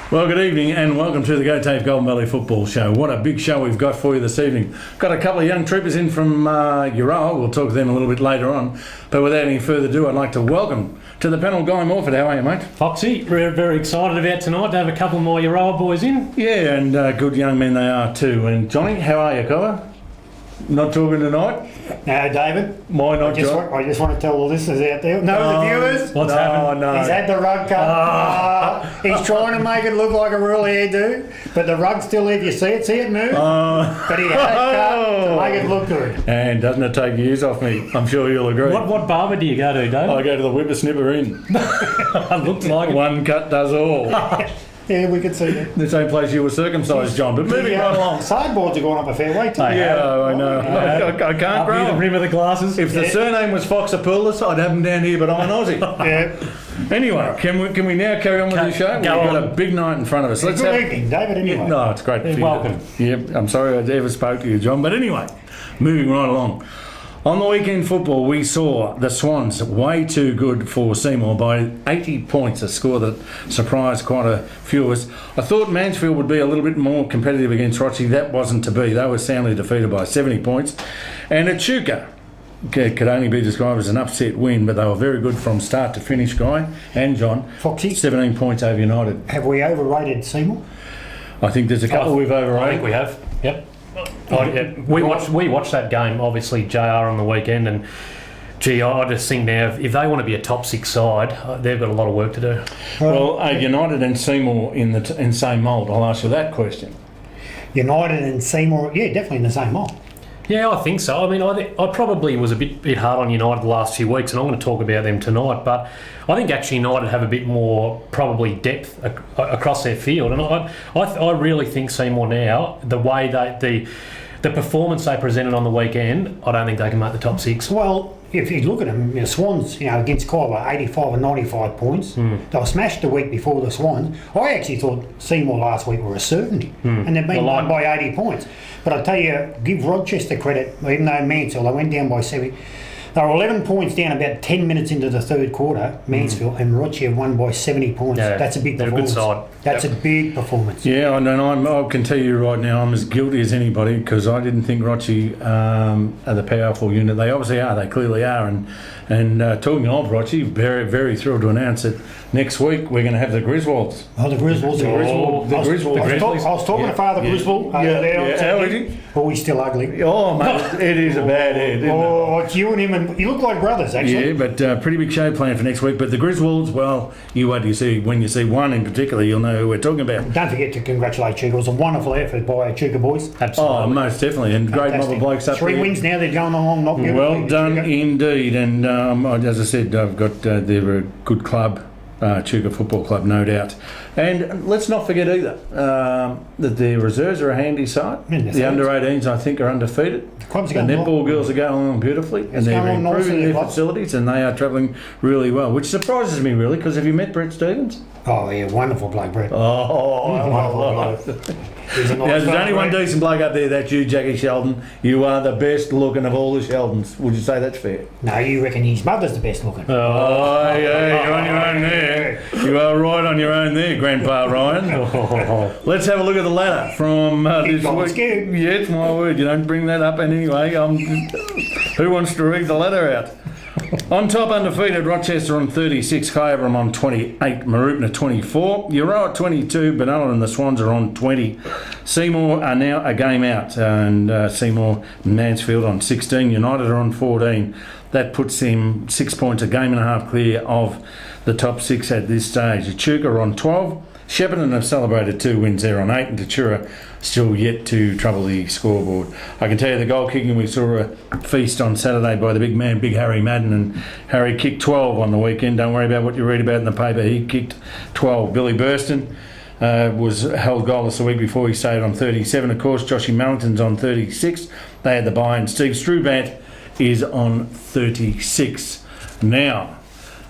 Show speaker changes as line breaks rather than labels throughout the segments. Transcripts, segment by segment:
Well, good evening and welcome to the Go Tape Golden Valley Football Show. What a big show we've got for you this evening. Got a couple of young troopers in from Euroa. We'll talk to them a little bit later on. But without any further ado, I'd like to welcome to the panel Guy Morford. How are you, mate?
Foxy, we're very excited about tonight to have a couple more Euroa boys in.
Yeah, and good young men they are too. And Johnny, how are you, Cover? Not talking tonight?
No, David.
Why not, John?
I just want to tell all the listeners out there, the viewers.
What's happened?
No.
He's had the rug cut. He's trying to make it look like a real hairdo, but the rug's still there. If you see it move. But he had it cut to make it look good.
And doesn't it take years off me? I'm sure you'll agree.
What barber do you go to, David?
I go to the Whippersnipper Inn.
It looks like it.
One cut does all.
Yeah, we could see that.
The same place you were circumcised, John. But moving right along.
Sideboards are going up a fair way too.
Yeah, I know. I can't
Up
grow
near the
them.
rim of the glasses.
If the surname was Foxapoulos, I'd have him down here, but I'm an Aussie.
Yeah.
Anyway, can we now carry on with the show? We've got a big night in front of us.
Good evening, David, anyway.
No, it's great to see you.
Welcome.
Yep, I'm sorry I ever spoke to you, John. But anyway, moving right along. On the weekend football, we saw the Swans way too good for Seymour by 80 points, a score that surprised quite a few of us. I thought Mansfield would be a little bit more competitive against Rochie. That wasn't to be. They were soundly defeated by 70 points. And Echuca could only be described as an upset win, but they were very good from start to finish, Guy and John.
Foxy,
17 points over United.
have we overrated Seymour?
I think there's a couple we've overrated.
I think we have. Yep. We watched that game, obviously, JR on the weekend, and gee, I just think now if they want to be a top six side, they've got a lot of work to do.
Well, are United and Seymour in same mould? I'll ask you that question.
United and Seymour, yeah, definitely in the same mold.
Yeah, I think so. I mean, I probably was a bit hard on United the last few weeks, and I'm going to talk about them tonight. But I think actually United have a bit more probably depth across their field, and I really think Seymour now, the way the performance they presented on the weekend, I don't think they can make the top six.
Well, if you look at them, Swans, against Kyber, 85 and 95 points. They were smashed the week before the Swans. I actually thought Seymour last week were a certainty, and they've been won by 80 points. But I'll tell you, give Rochester credit, even though Mansfield, they went down by 70. They were 11 points down about 10 minutes into the third quarter, Mansfield, and Rochester won by 70 points.
Yeah,
that's a big
they're
performance.
A good side.
That's a big performance.
Yeah, I can tell you right now, I'm as guilty as anybody because I didn't think Rochie are the powerful unit. They obviously are. They clearly are. And talking of Rochie, very, very thrilled to announce that next week we're going to have the Griswolds.
Oh, the Griswolds.
The Griswolds.
I was talking to Father Griswold over there.
How is he?
Oh, he's still ugly.
Oh, mate, it is a bad head, isn't it?
Oh, it's you and him, and you look like brothers, actually.
Yeah, but pretty big show planned for next week. But the Griswolds, well, when you see one in particular, you'll know who we're talking about.
Don't forget to congratulate Chuka. It was a wonderful effort by Chuka boys.
Absolutely.
Oh, most definitely. And great mob of blokes up there.
3 wins now, they're going along not beautifully.
Well done indeed. And as I said, I've got they're a good club, Chuka Football Club, no doubt. And let's not forget either that the reserves are a handy side. The under-18s, I think, are undefeated. The netball girls are going along beautifully, and they're improving their facilities, and they are travelling really well, which surprises me really. Because have you met Brett Stevens?
Oh yeah, wonderful bloke, Brett.
Wonderful bloke. There's only one decent bloke up there, that's you, Jackie Sheldon. You are the best looking of all the Sheldons. Would you say that's fair?
No, you reckon his mother's the best looking.
Oh, yeah, you're on your own there. You are right on your own there, Grandpa Ryan. Let's have a look at the ladder from this week. Yeah, it's my word. You don't bring that up anyway. Who wants to read the ladder out? On top, undefeated, Rochester on 36, Kyabram on 28, Marupna 24, Euroa 22, Benalla and the Swans are on 20. Seymour are now a game out, and Seymour Mansfield on 16, United are on 14. That puts him 6 points, a game and a half clear of the top six at this stage. Echuca are on 12. Shepparton have celebrated 2 wins there on 8, and Tatura still yet to trouble the scoreboard. I can tell you the goal kicking, we saw a feast on Saturday by the big man, Big Harry Madden, and Harry kicked 12 on the weekend. Don't worry about what you read about in the paper. He kicked 12. Billy Burston was held goalless the week before. He stayed on 37. Of course, Joshy Mellington's on 36. They had the bye, and Steve Strubant is on 36. Now,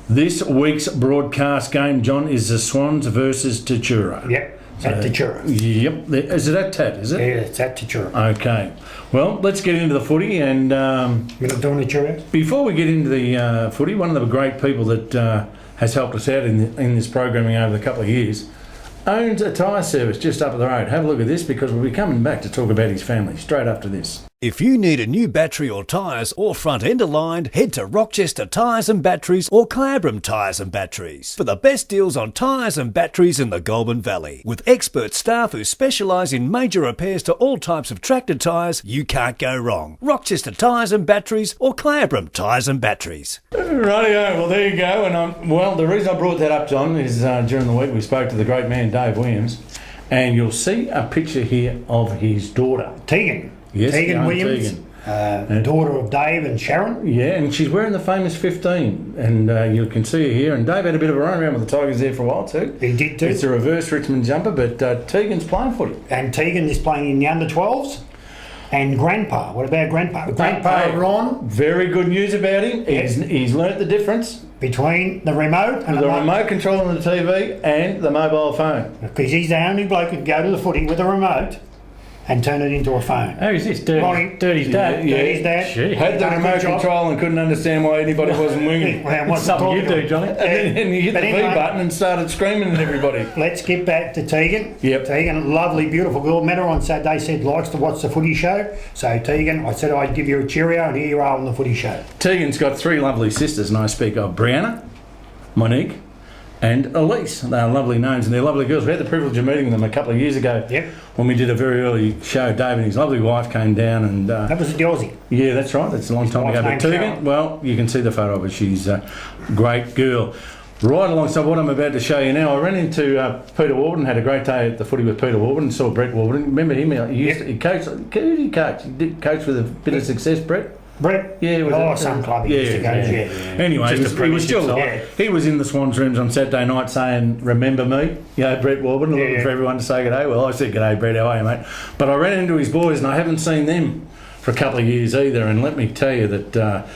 this week's broadcast game, John, is the Swans versus Tatura.
Yep, at Tatura.
Yep. Is it at Tat, is it?
Yeah, it's at Tatura.
Okay. Well, let's get into the footy. And
You're not doing Tatura?
Before we get into the footy, one of the great people that has helped us out in this programming over the couple of years, owns a tyre service just up the road. Have a look at this because we'll be coming back to talk about his family straight after this.
If you need a new battery or tyres or front end aligned, head to Rochester Tyres and Batteries or Kyabram Tyres and Batteries for the best deals on tyres and batteries in the Goulburn Valley. With expert staff who specialise in major repairs to all types of tractor tyres, you can't go wrong. Rochester Tyres and Batteries or Kyabram Tyres and Batteries.
Rightio, well there you go. And the reason I brought that up, John, is during the week we spoke to the great man Dave Williams, and you'll see a picture here of his daughter.
Tegan.
Yes,
Tegan Williams,
Tegan.
daughter of Dave and Sharon.
Yeah, and she's wearing the famous 15, and you can see her here. And Dave had a bit of a run around with the Tigers there for a while too.
He did too.
It's a reverse Richmond jumper, but Tegan's playing footy.
And Tegan is playing in the under-12s. And Grandpa, what about Grandpa? Grandpa Ron.
Very good news about him.
Yes.
He's learnt the difference
Between the remote and
the remote control on the TV and the mobile phone.
Because he's the only bloke who can go to the footy with a remote and turn it into a phone.
Who's this? Dirty's dad?
Yeah.
Dirty's dad.
Gee.
Had the remote control and couldn't understand why anybody wasn't winging.
Well, what's
Something you do, Johnny.
And then you hit
But
the
anyway,
V button and started screaming at everybody.
Let's get back to Tegan.
Yep.
Tegan, lovely, beautiful girl. Met her on Saturday, said likes to watch the footy show. So Tegan, I said I'd give you a cheerio, and here you are on the footy show.
Tegan's got 3 lovely sisters, and I speak of Brianna, Monique, and Elise. They are lovely names and they're lovely girls. We had the privilege of meeting them a couple of years ago.
Yep.
When we did a very early show. Dave and his lovely wife came down and...
That was at the Aussie.
yeah, that's right. That's a long time ago. But
wife's
Tegan,
name's
well, you can see the photo of her. She's a great girl. Right alongside what I'm about to show you now, I ran into Peter Warburton, had a great day at the footy with Peter Warburton, saw Brett Warburton. Remember him? He coached. Who did he coach? He did coach with a bit of success, Brett?
Brett?
Yeah,
some club he used to go to. Yeah.
Anyway,
Just
he was still
side.
he was in the Swans rooms on Saturday night saying, "Remember me?" Brett Warburton, looking for everyone to say good day. Well, I said good day, Brett. How are you, mate? But I ran into his boys, and I haven't seen them for a couple of years either. And let me tell you that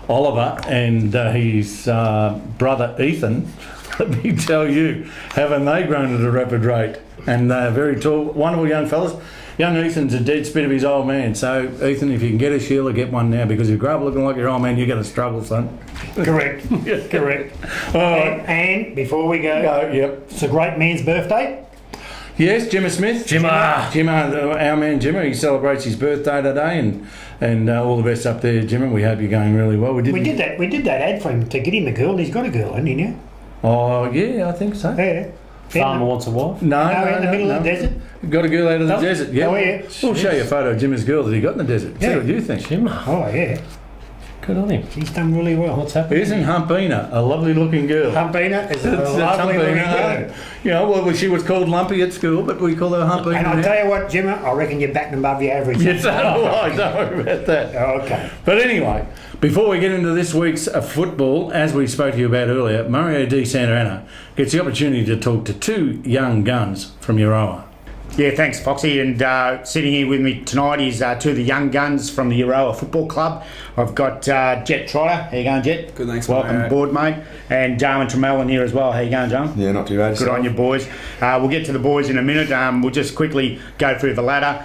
Oliver and his brother Ethan, let me tell you, haven't they grown at a rapid rate? And they're very tall, wonderful young fellas. Young Ethan's a dead spit of his old man. So, Ethan, if you can get a Sheila, get one now, because if you grow up looking like your old man, you're going to struggle, son.
Correct. Correct.
All right.
And before we go,
Yep.
it's a great man's birthday.
Yes, Jimmer Smith.
Jimmer,
our man Jimmer. He celebrates his birthday today, and all the best up there, Jimmer. We hope you're going really well. We
We did that ad for him to get him a girl. He's got a girl, hasn't he now?
Oh yeah, I think so.
Yeah.
farmer wants a wife.
No,
in the middle of the desert.
Got a girl out of the desert. Yeah.
Oh, yeah.
We'll show you a photo of Jimmer's girl that he got in the desert. See
Yeah.
what you think.
Jim,
Oh, yeah.
good on him.
He's done really well.
What's happening?
Isn't Humpina a lovely looking girl?
Humpina is a
It's
lovely looking
Humpina.
girl.
You know, well, she was called Lumpy at school, but we call her Humpina.
And I'll
now.
tell you what, Jimmer, I reckon you're batting above your average.
Yes, so do I. Don't worry about that.
Okay.
But anyway, before we get into this week's football, as we spoke to you about earlier, Mario Di Santa Anna gets the opportunity to talk to 2 young guns from Euroa.
Yeah, thanks, Foxy. And sitting here with me tonight is 2 of the young guns from the Euroa Football Club. I've got Jet Trotter. How you going, Jet?
Good, thanks.
Welcome
mate.
aboard, mate. And Jarman Tremellen here as well. How you going, John?
Yeah, not too bad.
Good on you, boys. We'll get to the boys in a minute. We'll just quickly go through the ladder.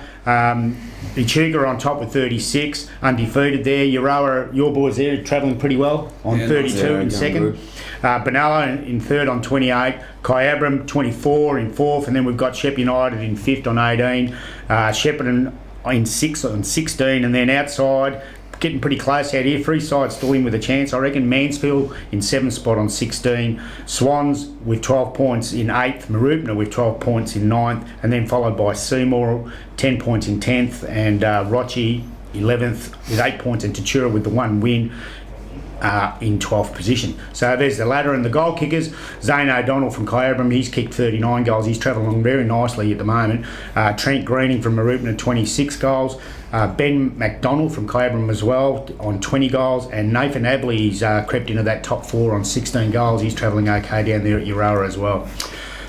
Echuca on top with 36, undefeated there. Euroa, your boys there, travelling pretty well on 32 in second.
Good.
Benalla in third on 28, Kyabram 24 in fourth, and then we've got Shep United in fifth on 18, Shepparton in sixth on 16, and then outside, getting pretty close out here, Freeside still in with a chance, I reckon. Mansfield in 7th spot on 16, Swans with 12 points in 8th, Marupna with 12 points in 9th, and then followed by Seymour 10 points in 10th, and Rochi 11th with 8 points, and Tatura with the 1 win in 12th position. So there's the ladder, and the goal kickers, Zane O'Donnell from Kyabram, he's kicked 39 goals, he's travelling along very nicely at the moment. Trent Greening from Marupna, 26 goals. Ben McDonald from Kyabram as well on 20 goals, and Nathan Abley's crept into that top 4 on 16 goals. He's travelling okay down there at Euroa as well.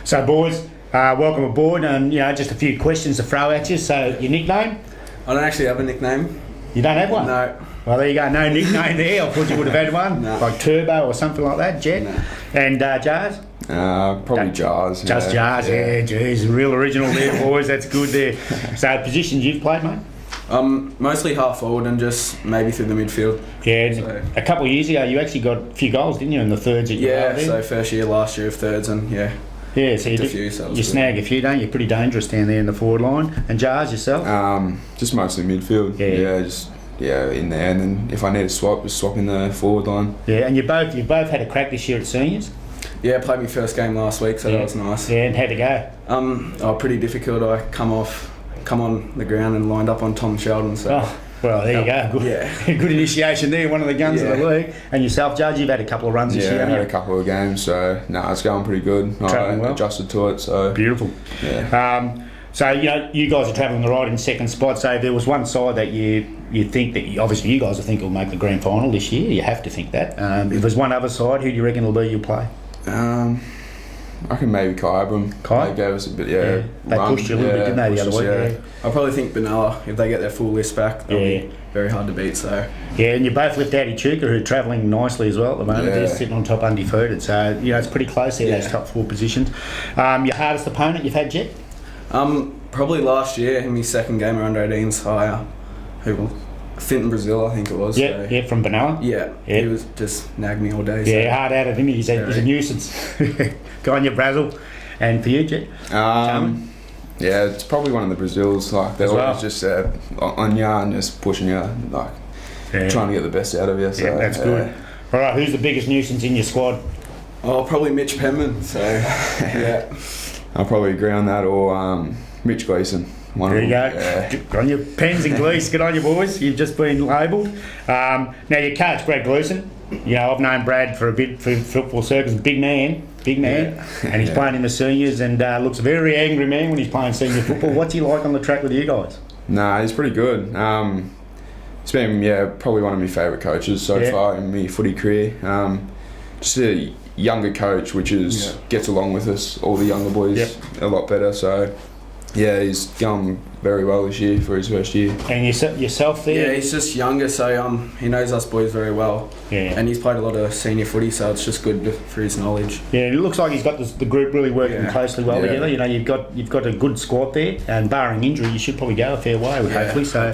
So boys, welcome aboard, and just a few questions to throw at you. So your nickname?
I don't actually have a nickname.
You don't have one?
No.
Well, there you go. No nickname there. I thought you would have had one,
No.
like Turbo or something like that. Jet.
No.
And Jars.
Probably Jars.
Just Jars. Yeah, geez, real original there, boys. That's good there. So positions you've played, mate?
Mostly half forward and just maybe through the midfield.
Yeah.
So-
A couple of years ago, you actually got a few goals, didn't you, in the thirds at your
Yeah,
there?
so first year, last year of thirds, and yeah.
Yeah, so
a few, so
you snag a few, don't you? Pretty dangerous down there in the forward line. And Jars, yourself?
Just mostly midfield. In there, and then if I need to swap, just swap in the forward line.
Yeah, and you both had a crack this year at seniors.
Yeah, played my first game last week, so that was nice.
Yeah, and how'd it go?
Pretty difficult. I come on the ground and lined up on Tom Sheldon. So.
Oh, well, there you go. Good, good initiation there. One of the guns of the league. And yourself, Judge, you've had a couple of runs this year.
Yeah, I
haven't
had
you?
a couple of games, so it's going pretty good.
Travelling well.
Adjusted to it, so
beautiful.
Yeah.
So you guys are travelling the right in second spot. So if there was one side that you think that obviously you guys think will make the grand final this year. You have to think that. If there's one other side, who do you reckon will be you'll play?
I reckon maybe Kai Abram.
Kai?
They gave us a bit,
They pushed you a little bit, didn't they, the other week?
Yeah. I probably think Benalla, if they get their full list back, they'll be very hard to beat. So. Yeah,
and you both left out Chuka, who's travelling nicely as well at the moment. They're sitting on top undefeated. So, it's pretty close there, those top 4 positions. Your hardest opponent you've had yet?
Probably last year in my second game of under 18s, Finton Brazil, I think it was.
Yeah, from Benalla.
Yeah, he was just nagged me all day.
Yeah, hard at it, him. He's a nuisance. Go on, your Brazil. And for you, Jet?
Yeah, it's probably one of the Brazils. Like they're always just on you and just pushing you, trying to get the best out of you. So,
that's good. All right, who's the biggest nuisance in your squad?
Oh, probably Mitch Penman. So yeah,
I'll probably agree on that, or Mitch Gleeson.
There you go.
Yeah.
Good on your Pens and Gleeson. Good on you, boys. You've just been labelled. Now, your coach, Brad Gleeson. I've known Brad for a bit for football circles. Big man. And he's playing in the seniors and looks a very angry man when he's playing senior football. What's he like on the track with you guys?
Nah, he's pretty good. He's been, probably one of my favourite coaches so far in my footy career. Just a younger coach, which gets along with us, all the younger boys, a lot better. So, he's going very well this year for his first year.
And yourself there?
Yeah, he's just younger, so he knows us boys very well.
Yeah.
And he's played a lot of senior footy, so it's just good for his knowledge.
Yeah, it looks like he's got the group really working closely well together. You've got a good squad there, and barring injury, you should probably go a fair way, hopefully. So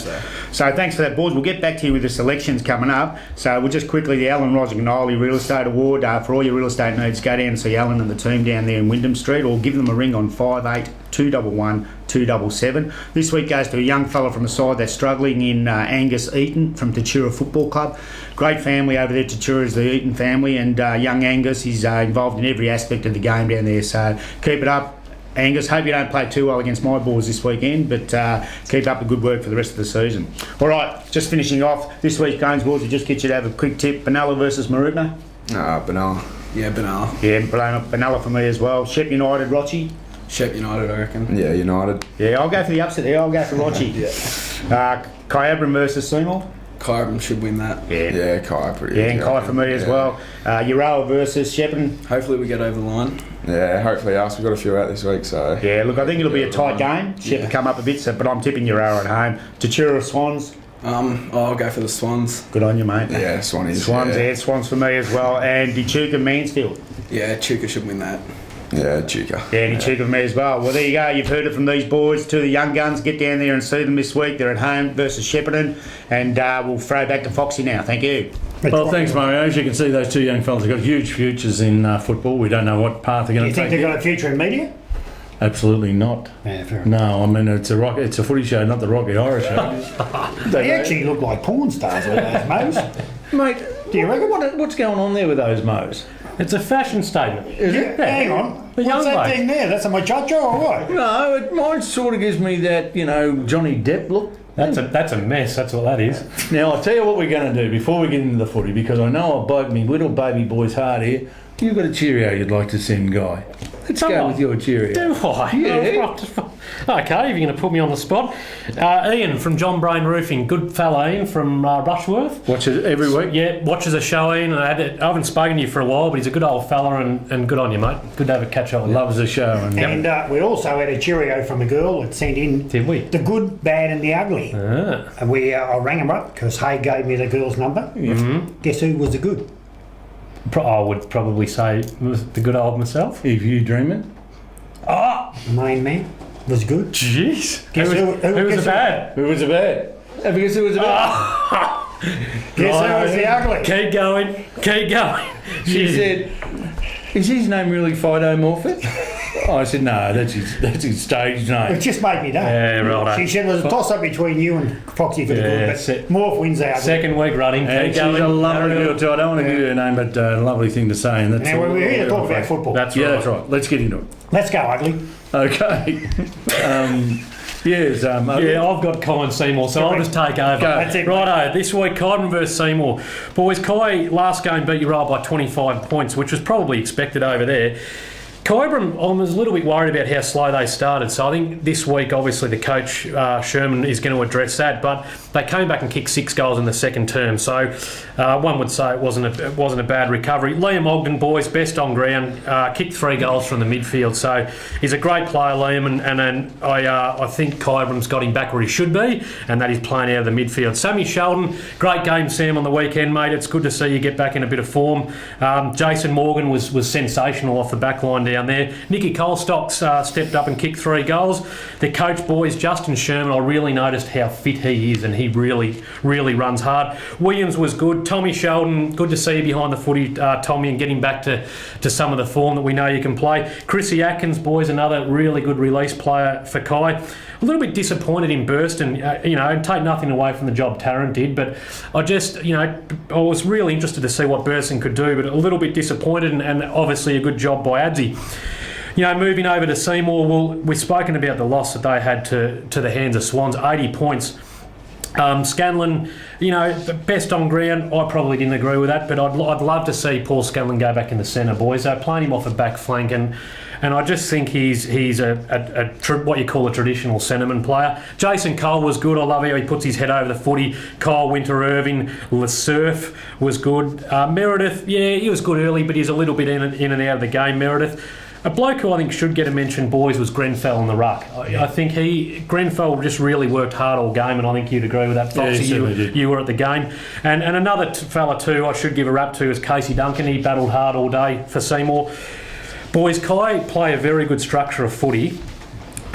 thanks for that, boys. We'll get back to you with the selections coming up. So we'll just quickly, the Alan Rosignoli Real Estate Award. For all your real estate needs, go down and see Alan and the team down there in Wyndham Street, or give them a ring on 58 211 This week goes to a young fella from the side that's struggling in Angus Eaton from Tatura Football Club. Great family over there. Tatura is the Eaton family, and young Angus is involved in every aspect of the game down there. So keep it up, Angus. Hope you don't play too well against my boys this weekend, but keep up the good work for the rest of the season. All right, just finishing off this week's games, boys. We just get you to have a quick tip. Benalla versus Marupna.
Benalla.
Yeah, Benalla.
Yeah, Benalla for me as well. Shep United, Rochi.
Shep United, I reckon.
Yeah, United.
Yeah, I'll go for the upset there. I'll go for Rochi. Kai Abram versus Seymour.
Kai Abram should win that.
Yeah, Kai pretty.
Yeah, and Kai for me as well. Urawa versus Shepparton.
Hopefully we get over the line.
Yeah, hopefully us. We've got a few out this week, so...
Yeah, look, I think it'll be a tight game. Shepparton come up a bit, but I'm tipping Urawa at home. Tatura Swans.
I'll go for the Swans.
Good on you, mate.
Yeah, Swannies.
Swans for me as well. And Echuca Mansfield.
Yeah, Echuca should win that.
Yeah, Chuka.
Yeah, and Echuca for me as well. Well, there you go. You've heard it from these boys. Two of the young guns. Get down there and see them this week. They're at home versus Shepparton. And we'll throw back to Foxy now. Thank you.
Well, thanks, Mario. As you can see, those two young fellas have got huge futures in football. We don't know what path they're going to take.
Do you think they've got a future in media?
Absolutely not.
Yeah, fair enough.
No, I mean, it's a footy show, not the Rocky Horror Show.
They actually look like porn stars with those mows.
Mate,
Do you reckon?
what's going on there with those mows?
It's a fashion statement.
Is it?
Hang on.
The young
What's that
bloke.
thing there? That's a muchacho or what?
No, mine sort of gives me that, Johnny Depp look.
That's a mess. That's what that is.
Now, I'll tell you what we're going to do before we get into the footy, because I know I'll bug me little baby boy's heart here. You've got a cheerio you'd like to send, Guy. Let's go with your cheerio.
Do I?
Yeah.
Okay, if you're going to put me on the spot. Ian from John Brain Roofing. Good fella, Ian from Rushworth.
Watches every week?
Yeah, watches a show, Ian. I haven't spoken to you for a while, but he's a good old fella and good on you, mate. Good to have a catch up with you.
Loves the show.
And we also had a cheerio from a girl that sent in
Did we?
the good, bad and the ugly.
Ah.
And I rang him up because Hay gave me the girl's number. Mm-hmm. Guess who was the good?
I would probably say the good old myself.
If you dreaming.
The main man was good.
Jeez.
Guess
Who was the bad?
Who was the bad? Because who was the bad?
Guess who was the ugly?
Keep going. Keep going.
She said, is his name really Fido Morphet? I said, no, that's his stage name.
It just made me day.
Yeah, right.
She said there's a toss-up between you and Foxy for the good, but Morph wins out.
Second week running.
And she's a lovely girl too. I don't want to give you her name, but a lovely thing to say. And that's
Now, we're here to talk about football.
That's
yeah,
right.
that's right. Let's get into it.
Let's go, Ugly.
Okay. Yes.
Yeah, I've got Kai and Seymour, so I'll just take over.
That's it.
Righto, this week, Kyron versus Seymour. Boys, Kai last game beat Ural by 25 points, which was probably expected over there. Kyron, I was a little bit worried about how slow they started, so I think this week, obviously, the coach, Sherman, is going to address that, but they came back and kicked 6 goals in the second term, so one would say it wasn't a bad recovery. Liam Ogden, boys, best on ground, kicked 3 goals from the midfield, so he's a great player, Liam, and I think Kyron's got him back where he should be, and that he's playing out of the midfield. Sammy Sheldon, great game, Sam, on the weekend, mate. It's good to see you get back in a bit of form. Jason Morgan was sensational off the back line down there. Nicky Colstock's stepped up and kicked 3 goals. The coach, boys, Justin Sherman, I really noticed how fit he is, and he really, really runs hard. Williams was good. Tommy Sheldon, good to see you behind the footy, Tommy, and getting back to some of the form that we know you can play. Chrissy Atkins, boys, another really good release player for Kai. A little bit disappointed in Burston, and take nothing away from the job Tarrant did, but I just, I was really interested to see what Burston could do, but a little bit disappointed, and obviously a good job by Adsy. Moving over to Seymour, well, we've spoken about the loss that they had to the hands of Swans, 80 points. Scanlon, the best on ground, I probably didn't agree with that, but I'd love to see Paul Scanlon go back in the centre, boys. They're playing him off a back flank, and I just think he's what you call a traditional centreman player. Jason Cole was good. I love how he puts his head over the footy. Kyle Winter-Irving, LeSurf was good. Meredith, yeah, he was good early, but he's a little bit in and out of the game, Meredith. A bloke who I think should get a mention, boys, was Grenfell in the ruck. I think Grenfell just really worked hard all game, and I think you'd agree with that, Foxy. You were at the game. And another fella too I should give a rap to is Casey Duncan. He battled hard all day for Seymour. Boys, Kai play a very good structure of footy,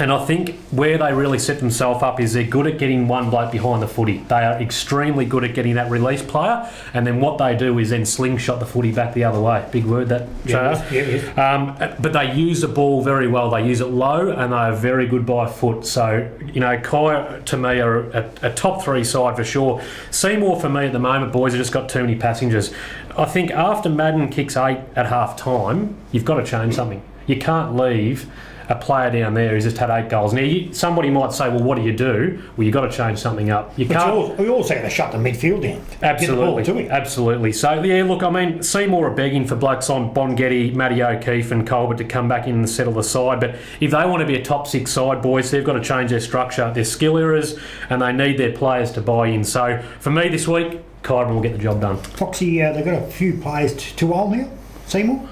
and I think where they really set themselves up is they're good at getting one bloke behind the footy. They are extremely good at getting that release player, and then what they do is then slingshot the footy back the other way. Big word, that,
Yeah.
but they use the ball very well. They use it low, and they are very good by foot. So, Kai, to me, are a top 3 side for sure. Seymour, for me, at the moment, boys, have just got too many passengers. I think after Madden kicks 8 at half-time, you've got to change something. You can't leave a player down there who's just had 8 goals. Now, somebody might say, well, what do you do? Well, you've got to change something up.
We also got to shut the midfield down.
Absolutely.
Get the ball to him.
Absolutely. So, yeah, look, I mean, Seymour are begging for blokes on Bongetti, Matty O'Keefe and Colbert to come back in and settle the side. But if they want to be a top 6 side, boys, they've got to change their structure, their skill areas, and they need their players to buy in. So, for me this week, Kyron will get the job done.
Foxy, they've got a few players too old now, Seymour?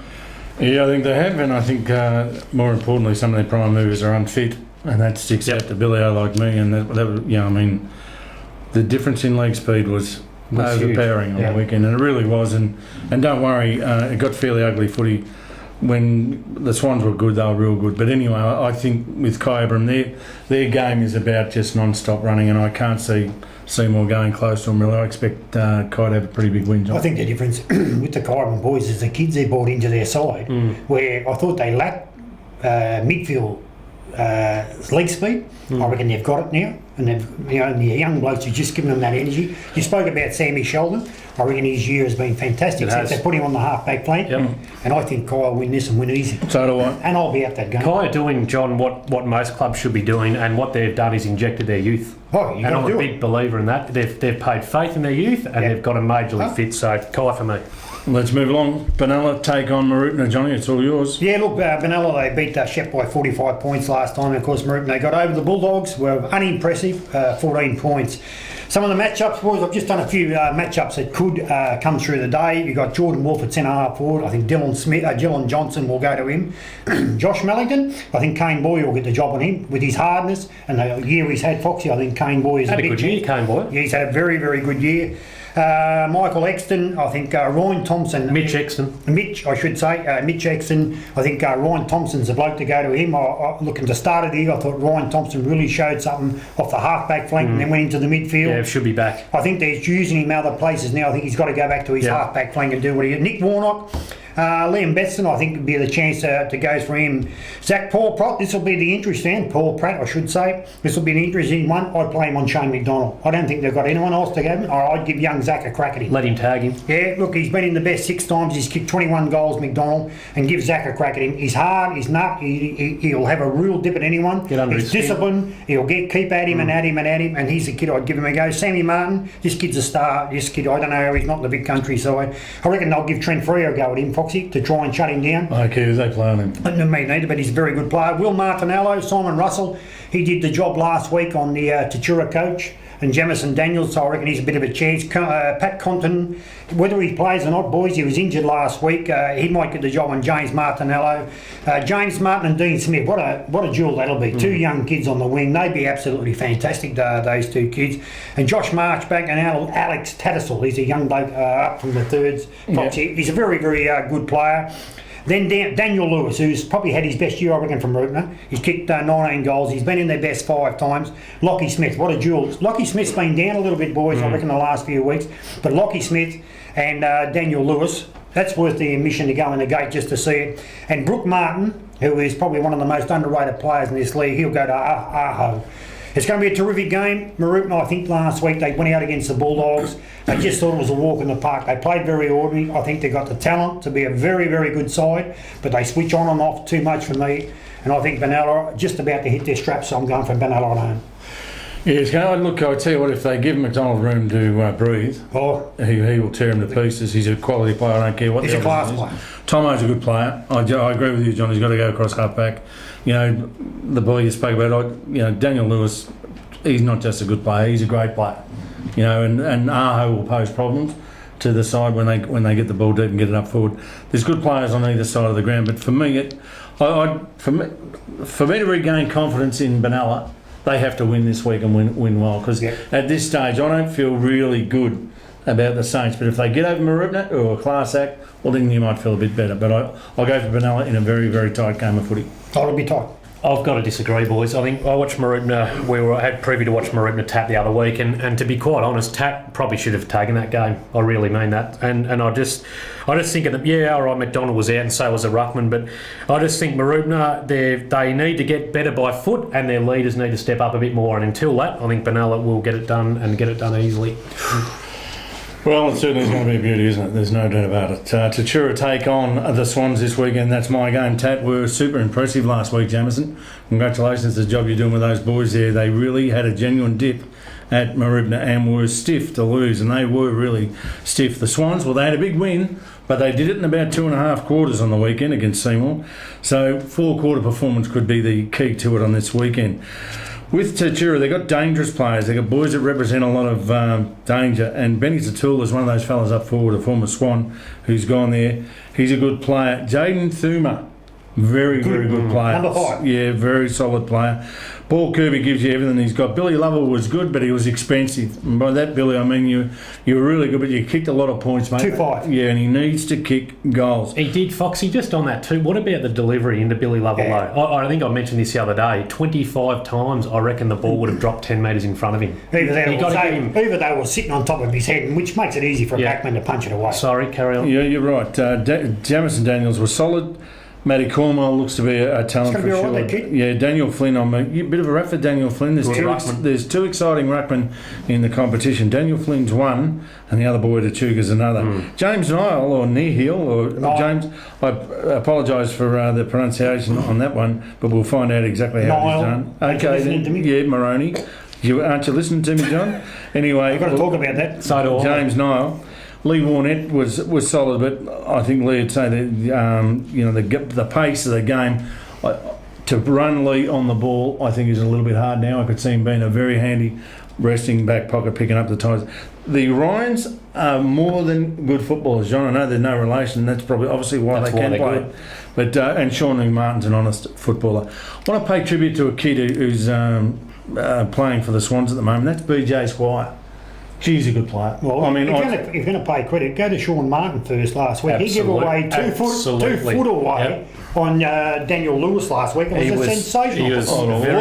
Yeah, I think they have, and I think more importantly, some of their prime movers are unfit, and that sticks out to Billy O like me. And that the difference in leg speed was overpowering on the weekend, and it really was. And don't worry, it got fairly ugly footy when the Swans were good. They were real good. But anyway, I think with Kyabram, their game is about just non-stop running, and I can't see Seymour going close to them really. I expect Kai to have a pretty big win.
I think the difference with the Kyabram boys is the kids they brought into their side, where I thought they lacked midfield leg speed. I reckon they've got it now, and they've and the young blokes are just giving them that energy. You spoke about Sammy Sheldon. I reckon his year has been fantastic since they put him on the half-back flank, and I think Kai will win this and win easy.
So do I.
And I'll be at that game.
Kai are doing, John, what most clubs should be doing, and what they've done is injected their youth.
And
I'm a big believer in that. They've paid faith in their youth, and they've got them majorly fit. So Kai for me.
Let's move along. Benalla take on Marupna. Johnny, it's all yours.
Yeah, look, Benalla, they beat Shep by 45 points last time. And of course, Marupna, they got over the Bulldogs, were unimpressive, 14 points. Some of the matchups, boys, I've just done a few matchups that could come through the day. You've got Jordan Wolf at centre-half forward. I think Dylan Johnson will go to him. Josh Mellington, I think Kane Boy will get the job on him with his hardness and the year he's had, Foxy. I think Kane Boy is
had a good year, Kane Boy.
Yeah, he's had a very, very good year. Michael Exton, I think Ryan Thompson.
Mitch Exton.
Mitch Exton. I think Ryan Thompson's the bloke to go to him. Looking to start of the year, I thought Ryan Thompson really showed something off the half-back flank and then went into the midfield.
Yeah, should be back.
I think they're using him other places now. I think he's got to go back to his half-back flank and do what he did. Nick Warnock, Liam Betson, I think, would be the chance to go for him. Zach Paul Pratt, this will be the interesting. Paul Pratt, I should say. This will be an interesting one. I'd play him on Shane McDonald. I don't think they've got anyone else to go. Or I'd give young Zach a crack at him.
Let him tag him.
Yeah, look, he's been in the best 6 times. He's kicked 21 goals, McDonald, and give Zach a crack at him. He's hard, he's nut, he'll have a real dip at anyone.
Get under
he's
his
disciplined, he'll keep at him and at him and at him, and he's a kid I'd give him a go. Sammy Martin, this kid's a star. This kid, I don't know how he's not in the big countryside. I reckon they'll give Trent Freo a go at him, Foxy, to try and shut him down.
Okay, they play on him.
Me neither, but he's a very good player. Will Martinello, Simon Russell, he did the job last week on the Tatura coach, and Jamison Daniels, so I reckon he's a bit of a chance. Pat Compton, whether he plays or not, boys, he was injured last week. He might get the job on James Martinello. James Martin and Dean Smith, what a duel that'll be. 2 young kids on the wing, they'd be absolutely fantastic, those 2 kids. And Josh Marchbank and Alex Tattersall, he's a young bloke up from the thirds. Yep. He's a very, very good player. Then Daniel Lewis, who's probably had his best year, I reckon, from Rupner. He's kicked 19 goals. He's been in their best 5 times. Lockie Smith, what a duel. Lockie Smith's been down a little bit, boys, I reckon, the last few weeks. But Lockie Smith and Daniel Lewis, that's worth the admission to go in the gate just to see it. And Brooke Martin, who is probably one of the most underrated players in this league, he'll go to Aho. It's going to be a terrific game. Marupna, I think last week they went out against the Bulldogs. They just thought it was a walk in the park. They played very ordinary. I think they've got the talent to be a very, very good side, but they switch on and off too much for me. And I think Benalla are just about to hit their straps, so I'm going for Benalla at home.
Yes, look, I'll tell you what, if they give McDonald room to breathe, he will tear him to pieces. He's a quality player, I don't care what
he's
the
a class player.
Tomo's a good player. I agree with you, John. He's got to go across half-back. You know, the boy you spoke about, Daniel Lewis, he's not just a good player, he's a great player. You know, and Aho will pose problems to the side when they get the ball deep and get it up forward. There's good players on either side of the ground, but for me, for me to regain confidence in Benalla, they have to win this week and win well, because at this stage I don't feel really good about the Saints, but if they get over Marupna or a class act, well then you might feel a bit better. But I'll go for Benalla in a very, very tight game of footy.
It'll be tight.
I've got to disagree, boys. I think I watched Marupna. I had privy to watch Marupna tap the other week, and to be quite honest, Tap probably should have taken that game. I really mean that. And I just think of them. Yeah, all right, McDonald was out, and so was a ruckman. But I just think Marupna, they need to get better by foot, and their leaders need to step up a bit more. And until that, I think Benalla will get it done and get it done easily.
Well, it certainly is going to be a beauty, isn't it? There's no doubt about it. Tatura take on the Swans this weekend. That's my game. Tat were super impressive last week, Jamison. Congratulations to the job you're doing with those boys there. They really had a genuine dip at Marupna and were stiff to lose, and they were really stiff. The Swans, well, they had a big win, but they did it in about 2.5 quarters on the weekend against Seymour. So 4-quarter performance could be the key to it on this weekend. With Tatura, they've got dangerous players. They've got boys that represent a lot of danger. And Benny Tatul is one of those fellas up forward, a former Swan, who's gone there. He's a good player. Jaden Thuma, very good player.
Number 5.
Yeah, very solid player. Paul Kirby gives you everything he's got. Billy Lovell was good, but he was expensive. And by that, Billy, I mean you were really good, but you kicked a lot of points, mate.
2-5.
Yeah, and he needs to kick goals.
He did, Foxy, just on that too. What about the delivery into Billy Lovell?
Yeah.
I think I mentioned this the other day. 25 times, I reckon the ball would have dropped 10 metres in front of him.
Either they were sitting on top of his head, which makes it easy for a backman to punch it away.
Sorry, carry on.
Yeah, you're right. Jamison Daniels was solid. Matty Cornwell looks to be a talent for sure.
Right,
yeah, Daniel Flynn. I'm a bit of a rap for Daniel Flynn. There's two exciting ruckmen in the competition. Daniel Flynn's one, and the other boy Tachuga's another. James Nile or James. I apologise for the pronunciation on that one, but we'll find out exactly how it's done. Okay, then, yeah, Maroney. Aren't you listening to me, John? Anyway,
I've got to talk about that.
So do I.
James Nile. Lee Warnett was solid, but I think Lee would say that the pace of the game to run Lee on the ball, I think is a little bit hard now. I could see him being a very handy resting back pocket, picking up the ties. The Ryans are more than good footballers, John. I know there's no relation. That's probably obviously why they can play. Good. But and Sean Lee Martin's an honest footballer. I want to pay tribute to a kid who's playing for the Swans at the moment. That's BJ Squire. He's a good player.
Well, I mean, if you're going to pay credit, go to Sean Martin first last week. He gave away 2 foot away on Daniel Lewis last week. It was a sensational.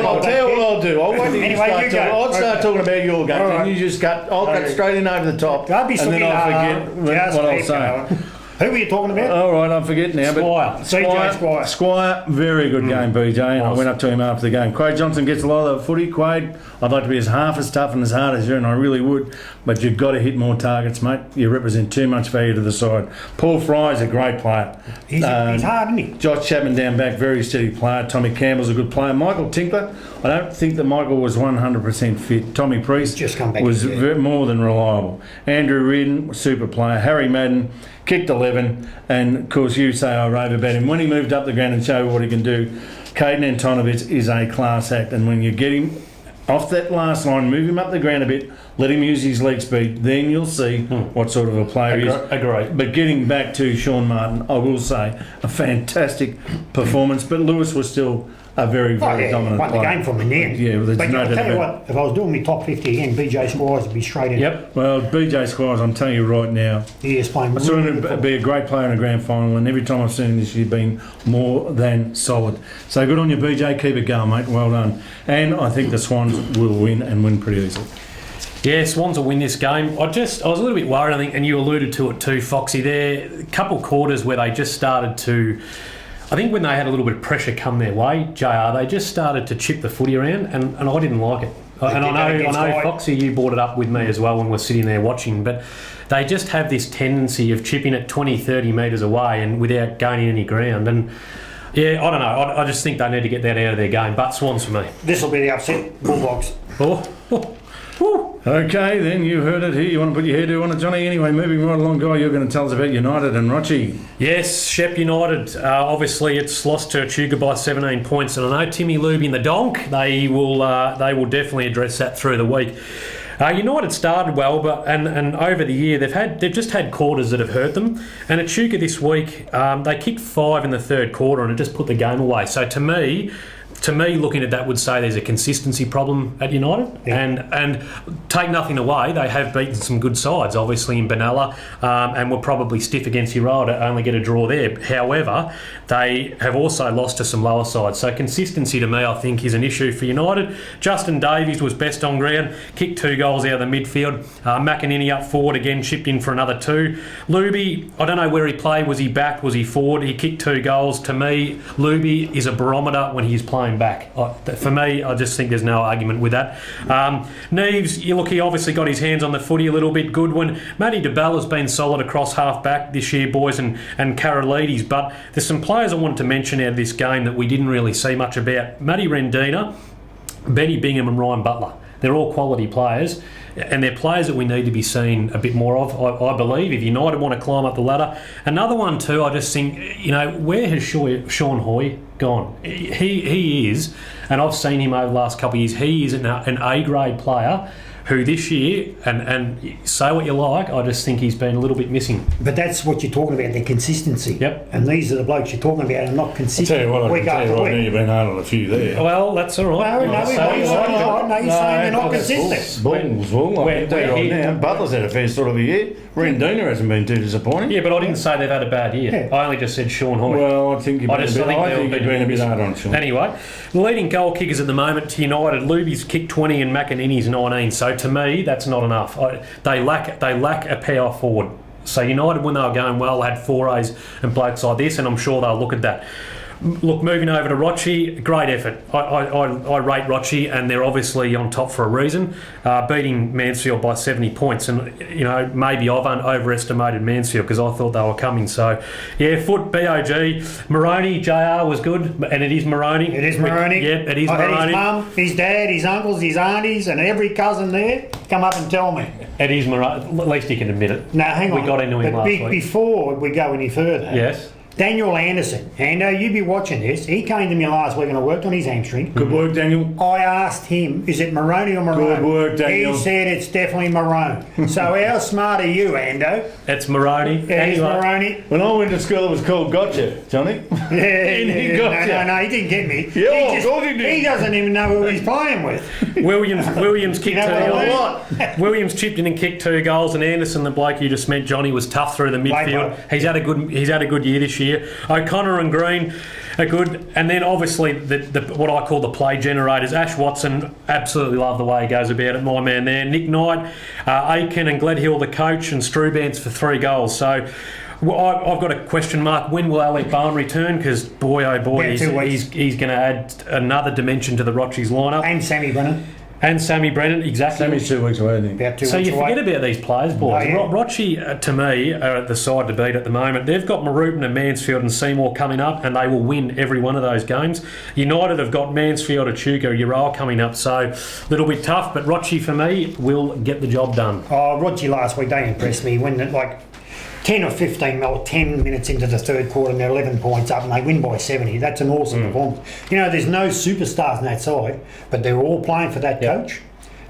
I'll tell you what I'll do. I'll wait till I'll start talking about your game, and you just cut. I'll cut straight in over the top,
Don't be
and then I'll forget what I'll say.
Who were you talking about?
All right, I forget now.
Squire.
CJ Squire.
Squire, very good game, BJ. And I
Nice.
went up to him after the game. Quade Johnson gets a lot of the footy. Quade, I'd like to be as half as tough and as hard as you, and I really would. But you've got to hit more targets, mate. You represent too much value to the side. Paul Fry's a great player.
He's hard, isn't he?
Josh Chapman down back, very steady player. Tommy Campbell's a good player. Michael Tinkler, I don't think that Michael was 100% fit. Tommy Priest
Just come back
was
in there.
more than reliable. Andrew Reardon, super player. Harry Madden, kicked 11, and of course you say I rave about him. When he moved up the ground and showed what he can do, Caden Antonovich is a class act, and when you get him off that last line, move him up the ground a bit, let him use his leg speed, then you'll see what sort of a player he is.
Agree.
But getting back to Sean Martin, I will say a fantastic performance, but Lewis was still a very, very dominant
won the
player.
game from in the end.
Yeah, well, there's
but
no
I'll
doubt
tell you
about it.
what, if I was doing my top 50 again, BJ Squires would be straight in.
Yep.
Well, BJ Squires, I'm telling you right now,
He is playing
I saw
really
him
good
be a great player in a grand final, and every time I've seen him this year, been more than solid. So good on you, BJ. Keep it going, mate. Well done. And I think the Swans will win and win pretty easily.
Yeah, Swans will win this game. I was a little bit worried, I think, and you alluded to it too, Foxy. There a couple quarters where they just started to, I think when they had a little bit of pressure come their way, JR, they just started to chip the footy around, and I didn't like it. And
did that
I
against
know,
Hyde.
Foxy, you brought it up with me as well when we're sitting there watching, but they just have this tendency of chipping it 20, 30 metres away and without gaining any ground. And yeah, I don't know. I just think they need to get that out of their game. But Swans for me.
This will be the upset. Bulldogs.
Okay, then you heard it here. You want to put your hairdo on it, Johnny? Anyway, moving right along, Guy, you're going to tell us about United and Rochi.
Yes, Shep United. Obviously, it's lost to Echuca by 17 points, and I know Timmy Luby and the Donk. They will definitely address that through the week. United started well, but and over the year they've just had quarters that have hurt them. And Echuca this week, they kicked 5 in the third quarter, and it just put the game away. So to me, looking at that would say there's a consistency problem at United.
Yeah.
And take nothing away, they have beaten some good sides, obviously in Benalla, and were probably stiff against Euroa to only get a draw there. However, they have also lost to some lower sides. So consistency to me, I think, is an issue for United. Justin Davies was best on ground, kicked 2 goals out of the midfield. McInerney up forward again, chipped in for another 2. Luby, I don't know where he played. Was he back? Was he forward? He kicked 2 goals. To me, Luby is a barometer when he's playing back. For me, I just think there's no argument with that. Neves, he obviously got his hands on the footy a little bit. Goodwin. Matty DeBell has been solid across half-back this year, boys, and Karolides. But there's some players I wanted to mention out of this game that we didn't really see much about. Matty Rendina, Benny Bingham and Ryan Butler. They're all quality players, and they're players that we need to be seeing a bit more of, I believe, if United want to climb up the ladder. Another one too, I just think, where has Sean Hoy gone? He is, and I've seen him over the last couple of years, he is an A-grade player who this year, and say what you like, I just think he's been a little bit missing.
But that's what you're talking about, the consistency.
Yep.
And these are the blokes you're talking about and not consistent.
Tell you what, I
week
can tell you
after
right now,
week.
you've been hard on a few there.
Well, that's all right.
No, you're saying they're not consistent.
Bulls will. I can tell you right now, Butler's had a fair sort of a year. Rendina hasn't been too disappointing.
Yeah, but I didn't say they've had a bad year.
Yeah.
I only just said Sean Hoy.
Well, I think you've
I
been,
think
you've been a bit hard on Sean.
Anyway, the leading goal kickers at the moment to United, Luby's kicked 20 and McInerney's 19. So to me, that's not enough. They lack a power forward. So United, when they were going well, had forays and blokes like this, and I'm sure they'll look at that. Look, moving over to Rochi, great effort. I rate Rochi, and they're obviously on top for a reason, beating Mansfield by 70 points. And, maybe I've overestimated Mansfield because I thought they were coming. So, yeah, Foot, BOG. Maroney, JR was good, and it is Maroney.
It is Maroney.
Yep, it is
I had
Maroney.
his mum, his dad, his uncles, his aunties, and every cousin there come up and tell me.
It is Maroney. At least you can admit it.
Now, hang on.
We got into him
But
last week.
Before we go any further,
Yes.
Daniel Anderson, Ando, you be watching this. He came to me last week and I worked on his hamstring.
Good work, Daniel.
I asked him, is it Maroney or Maroon?
Good work, Daniel.
He said it's definitely Maroon. So how smart are you, Ando?
It's Maroney.
It is Maroney.
When I went to school, it was called Gotcha, Johnny.
Yeah,
gotcha.
no, he didn't get me.
Yeah,
he
of course he did.
He doesn't even know who he's playing with.
Williams kicked
You know
2
what I
goals.
mean?
Williams chipped in and kicked 2 goals, and Anderson, the bloke you just met, Johnny, was tough through the midfield.
bloke.
He's had a good year this year. O'Connor and Green are good, and then obviously the what I call the play generators. Ash Watson, absolutely love the way he goes about it. My man there, Nick Knight, Aiken and Gledhill, the coach, and Strubance for 3 goals. So Well, I've got a question mark. When will Alec Bowen return? Because boy, oh boy,
About 2
he's going to add another dimension to the Rochies lineup.
And Sammy Brennan.
And Sammy Brennan, exactly.
Sammy's 2 weeks away, I think.
About 2
So
weeks
you
away.
forget about these players, boys.
Oh, yeah.
Rochi, to me, are at the side to beat at the moment. They've got Maroubin and Mansfield and Seymour coming up, and they will win every one of those games. United have got Mansfield, Echuca, Ural coming up, so a little bit tough. But Rochi, for me, will get the job done.
Oh, Roger last week, they impressed me. When, 10 or 15 or 10 minutes into the third quarter and they're 11 points up and they win by 70. That's an awesome performance. There's no superstars on that side, but they're all playing for that coach.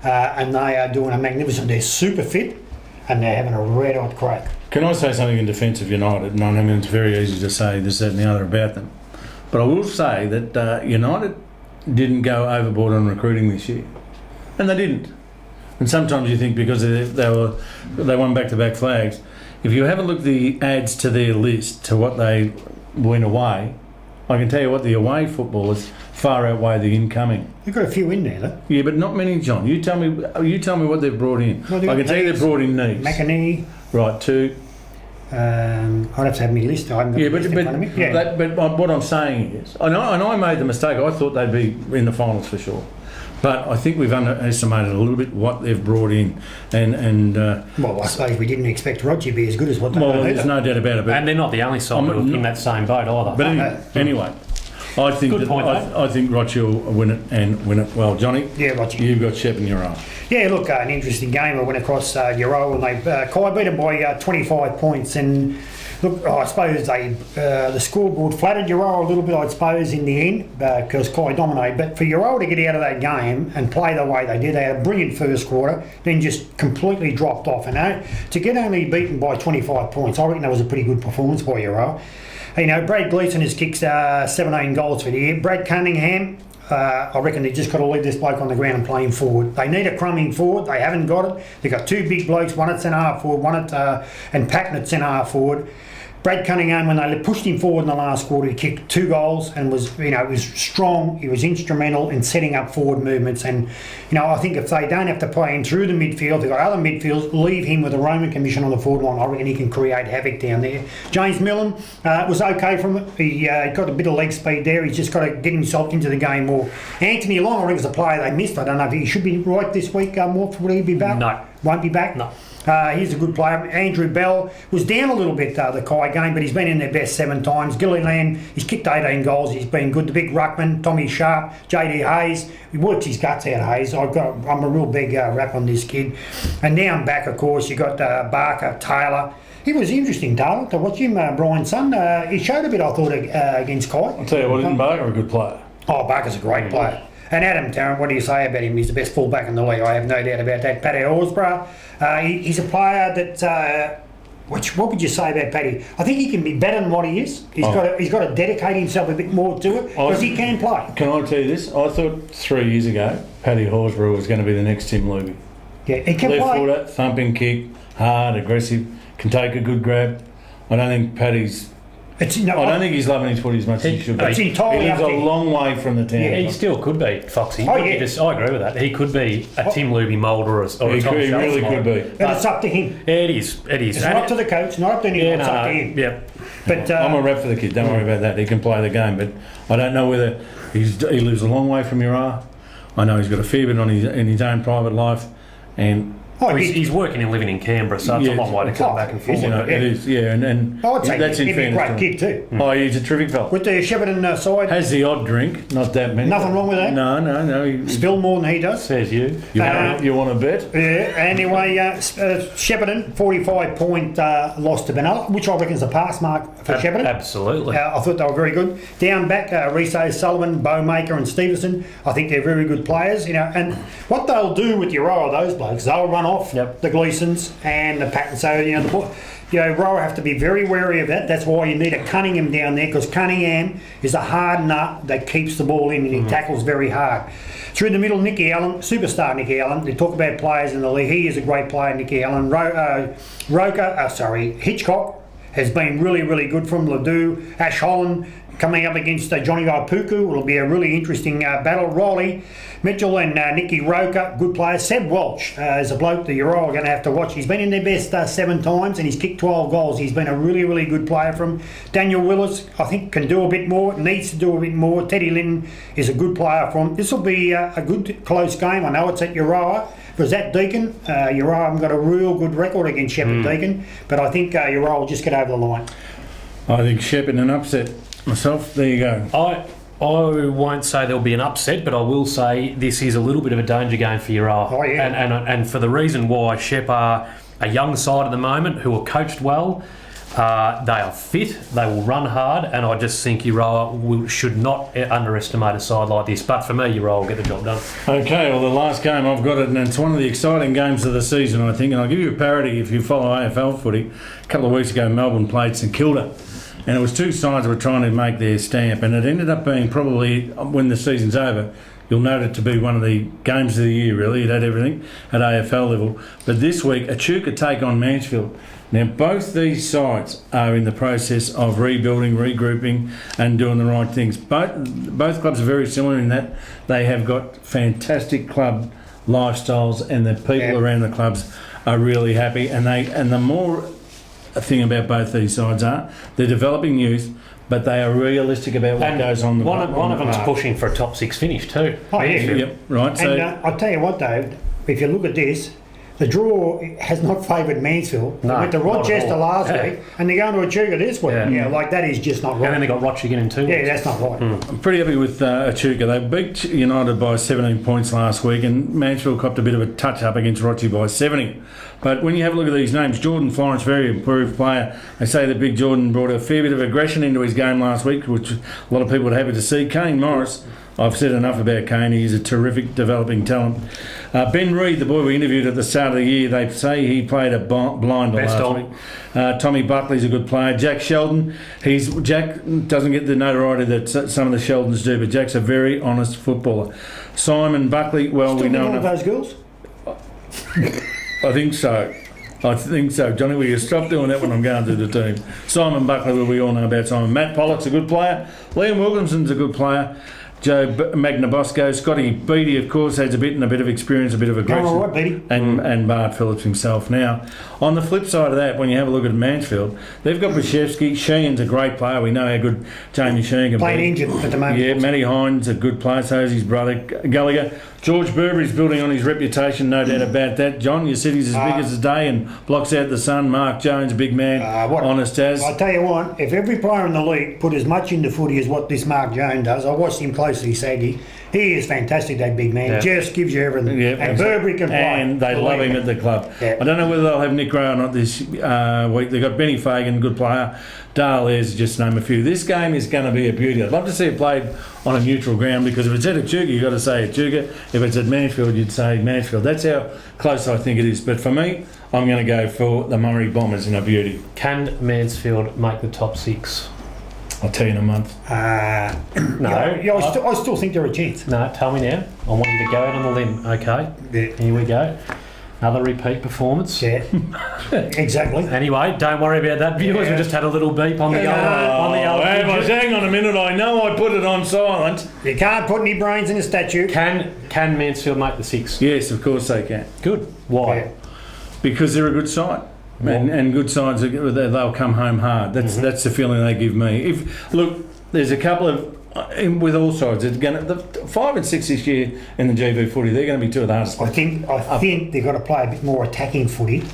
And they are doing a magnificent. They're super fit and they're having a red hot crack.
Can I say something in defence of United? And I mean, it's very easy to say this, that and the other about them. But I will say that United didn't go overboard on recruiting this year. And they didn't. And sometimes you think because they won back-to-back flags, if you have a look at the adds to their list to what they went away, I can tell you what, the away footballers far outweigh the incoming.
They've got a few in there, though.
Yeah, but not many, John. You tell me what they've brought in.
Well,
I can tell you they've brought in Neves.
McInerney.
Right, 2.
I'd have to have my list. I haven't got
Yeah,
the list in front of me. Yeah.
but what I'm saying is, and I made the mistake. I thought they'd be in the finals for sure. But I think we've underestimated a little bit what they've brought in, and
Well, I suppose we didn't expect Roger to be as good as what they
well,
done
there's
either.
no doubt about it. But,
And they're not the only side who are in that same boat either.
but anyway, I think
Good point,
I think Rochi will win it and win it well. Johnny,
Yeah, Roger.
you've got Shep in your own.
Yeah, look, an interesting game. I went across Euro and they Kai beat them by 25 points. And look, I suppose the scoreboard flattered Euro a little bit, I suppose, in the end because Kai dominated. But for Euro to get out of that game and play the way they did, they had a brilliant first quarter, then just completely dropped off. And to get only beaten by 25 points, I reckon that was a pretty good performance by Euro. Brad Gleeson has kicked 17 goals for the year. Brad Cunningham, I reckon they just got to leave this bloke on the ground and play him forward. They need a crumbing forward. They haven't got it. They've got 2 big blokes, one at centre half forward, and Patton at centre half forward. Brad Cunningham, when they pushed him forward in the last quarter, he kicked 2 goals and was strong. He was instrumental in setting up forward movements. And I think if they don't have to play him through the midfield, they've got other midfields, leave him with a Roman commission on the forward line. I reckon he can create havoc down there. James Millen was okay from it. He got a bit of leg speed there. He's just got to get himself into the game more. Anthony Long, I reckon, is a player they missed. I don't know if he should be right this week. Morph, will he be back?
No.
Won't be back?
No.
He's a good player. Andrew Bell was down a little bit the Kai game, but he's been in their best 7 times. Gilliland, he's kicked 18 goals. He's been good. The big ruckman, Tommy Sharp, JD Hayes. He works his guts out, Hayes. I'm a real big rap on this kid. And now I'm back, of course. You got Barker, Taylor. He was interesting, Taylor, to watch him. Brian's son. He showed a bit, I thought, against Kai.
I'll tell you what, isn't Barker a good player?
Oh, Barker's a great player. And Adam Tarrant, what do you say about him? He's the best fullback in the league. I have no doubt about that. Paddy Horsburgh, he's a player that. What would you say about Paddy? I think he can be better than what he is. He's got to dedicate himself a bit more to it because he can play.
Can I tell you this? I thought 3 years ago Paddy Horsburgh was going to be the next Tim Luby.
Yeah, he can
Left
play.
footer, thumping kick, hard, aggressive, can take a good grab. I don't think Paddy's. I don't think he's loving his footy as much as he should be.
It's entirely
He lives
up
a
to him.
long way from the town.
Yeah, he still could be, Foxy.
Oh, yeah.
I agree with that. He could be a Tim Luby mould or a Tom
He
Schultz
really
mould.
could be.
But it's up to him.
Yeah, it is. It is.
It's not up to the coach, not up to anyone.
Yeah,
It's up to
no,
him.
yeah.
But
I'm a rep for the kid. Don't worry about that. He can play the game, but I don't know whether he lives a long way from Ura. I know he's got a fair bit in his own private life, and
He's working and living in Canberra, so it's a long way to come back and forth.
it is. Yeah, and
I would say
that's in
he'd be a
fairness
great
to him.
kid too.
Oh, he's a terrific fella.
With the Shepparton side,
Has the odd drink, not that many.
Nothing wrong with that?
No. He
still more than he does.
Says you.
you want to bet?
Yeah, anyway, Shepparton, 45-point loss to Benalla, which I reckon is a pass mark for Shepparton.
Absolutely.
I thought they were very good. Down back, Riso, Sullivan, Bowmaker and Stevenson, I think they're very good players. And what they'll do with your row of those blokes, they'll run off the Gleesons and the Patton. So, Rowe have to be very wary of that. That's why you need a Cunningham down there, because Cunningham is a hard nut that keeps the ball in and he tackles very hard. Through the middle, Nicky Allen, superstar Nicky Allen. They talk about players in the league. He is a great player, Nicky Allen. Hitchcock has been really, really good from Ledoux. Ash Holland coming up against Johnny Ipuku. It'll be a really interesting battle. Riley Mitchell and Nicky Roker, good players. Seb Welch is a bloke that you're all going to have to watch. He's been in their best 7 times and he's kicked 12 goals. He's been a really, really good player from. Daniel Willis, I think, can do a bit more, needs to do a bit more. Teddy Linton is a good player from. This will be a good close game. I know it's at Urawa. Because at Deakin, Urawa have got a real good record against Shepherd Deakin, but I think Urawa will just get over the line.
I think Shepherd an upset myself. There you go.
I won't say there'll be an upset, but I will say this is a little bit of a danger game for Urawa.
Oh, yeah.
And for the reason why Shep are a young side at the moment who are coached well. They are fit, they will run hard, and I just think Urawa should not underestimate a side like this. But for me, Urawa will get the job done.
Okay, well, the last game I've got it, and it's one of the exciting games of the season, I think. And I'll give you a parody if you follow AFL footy. A couple of weeks ago, Melbourne played St Kilda, and it was two sides that were trying to make their stamp, and it ended up being probably, when the season's over, you'll note it to be one of the games of the year, really. It had everything at AFL level. But this week, Echuca take on Mansfield. Now, both these sides are in the process of rebuilding, regrouping and doing the right things. Both clubs are very similar in that they have got fantastic club lifestyles and the people around the clubs are really happy. And the more thing about both these sides are, they're developing youth, but they are realistic about what goes on.
One of them's pushing for a top 6 finish too.
Oh, yeah.
Yep, right.
And I'll tell you what, Dave, if you look at this, the draw has not favoured Mansfield. They went to Rochester last week and they're going to Echuca this week.
Yeah.
Like that is just not right.
And then they got Roch again in 2 weeks.
Yeah, that's not right.
I'm pretty happy with Echuca. They beat United by 17 points last week, and Mansfield copped a bit of a touch-up against Rochi by 70. But when you have a look at these names, Jordan Florence, very improved player. They say that Big Jordan brought a fair bit of aggression into his game last week, which a lot of people are happy to see. Kane Morris, I've said enough about Kane. He's a terrific developing talent. Ben Reid, the boy we interviewed at the start of the year, they say he played a blinder last week. Tommy Buckley's a good player. Jack Sheldon, Jack doesn't get the notoriety that some of the Sheldons do, but Jack's a very honest footballer. Simon Buckley, well, we know
one of those girls.
I think so. Johnny, will you stop doing that when I'm going through the team? Simon Buckley, well, we all know about Simon. Matt Pollock's a good player. Liam Wilkinson's a good player. Joe Magnabosco, Scotty Beattie, of course, has a bit of experience, a bit of aggression.
All right, Beattie.
And Bart Phillips himself. Now, on the flip side of that, when you have a look at Mansfield, they've got Brzezowski. Sheehan's a great player. We know how good Jamie Sheehan can be.
Playing injured at the moment.
Yeah, Matty Hines, a good player. So is his brother Gallagher. George Burberry's building on his reputation, no doubt about that. John, you said he's as big as the day and blocks out the sun. Mark Jones, big man, honest as.
I tell you what, if every player in the league put as much into footy as what this Mark Jones does, I watched him closely, Saggy. He is fantastic, that big man.
Yeah.
Just gives you everything.
Yeah,
and Burberry can play.
And they love him at the club.
Yeah.
I don't know whether they'll have Nick Gray or not this week. They've got Benny Fagan, good player. Dale Ayres, just to name a few. This game is going to be a beauty. I'd love to see it played on a neutral ground, because if it's at Echuca, you've got to say Echuca. If it's at Mansfield, you'd say Mansfield. That's how close I think it is. But for me, I'm going to go for the Murray Bombers in a beauty.
Can Mansfield make the top 6?
I'll tell you in a month.
No.
I still think they're a chance.
No, tell me now. I want you to go out on the limb. Okay.
Yeah.
Here we go. Another repeat performance.
Yeah, exactly.
Anyway, don't worry about that, viewers. We just had a little beep on the old.
Hang on a minute. I know I put it on silent.
You can't put any brains in a statue.
Can Mansfield make the 6?
Yes, of course they can.
Good. Why?
Yeah.
Because they're a good side. And good sides, they'll come home hard. That's the feeling they give me. There's a couple of with all sides. It's the 5 and 6 this year in the GB footy. They're going to be two of the hardest.
I think they've got to play a bit more attacking footy.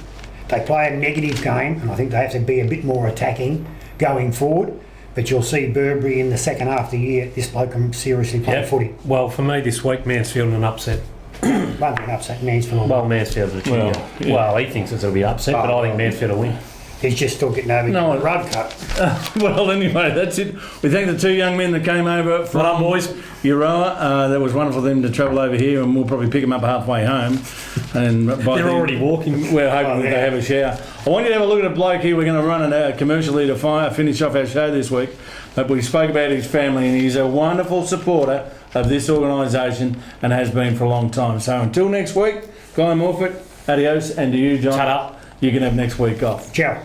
They play a negative game, and I think they have to be a bit more attacking going forward. But you'll see Burberry in the second half of the year. This bloke can seriously play footy.
Well, for me this week, Mansfield an upset.
Won't be an upset, Mansfield.
Well, Mansfield's a cheater. Well, he thinks it's going to be upset, but I think Mansfield will win.
He's just still getting over the rub cut.
Well, anyway, that's it. We thank the two young men that came over from Urawa. That was wonderful of them to travel over here, and we'll probably pick them up halfway home. And
they're already walking.
We're hoping that they have a shower. I want you to have a look at a bloke here. We're going to run a commercial to finish off our show this week. But we spoke about his family, and he's a wonderful supporter of this organisation and has been for a long time. So until next week, Guy Morfitt, adios, and to you, John,
Shut up.
You can have next week off.
Ciao.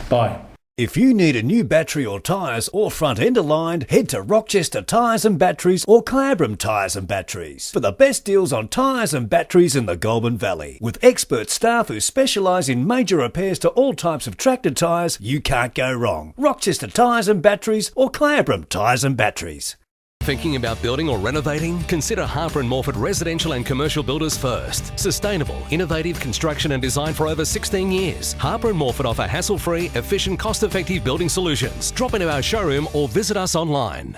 Bye.
If you need a new battery or tyres or front end aligned, head to Rochester Tyres and Batteries or Kyabram Tyres and Batteries for the best deals on tyres and batteries in the Goulburn Valley. With expert staff who specialise in major repairs to all types of tractor tyres, you can't go wrong. Rochester Tyres and Batteries or Kyabram Tyres and Batteries.
Thinking about building or renovating? Consider Harper and Morford Residential and Commercial Builders first. Sustainable, innovative construction and design for over 16 years. Harper and Morford offer hassle-free, efficient, cost-effective building solutions. Drop into our showroom or visit us online.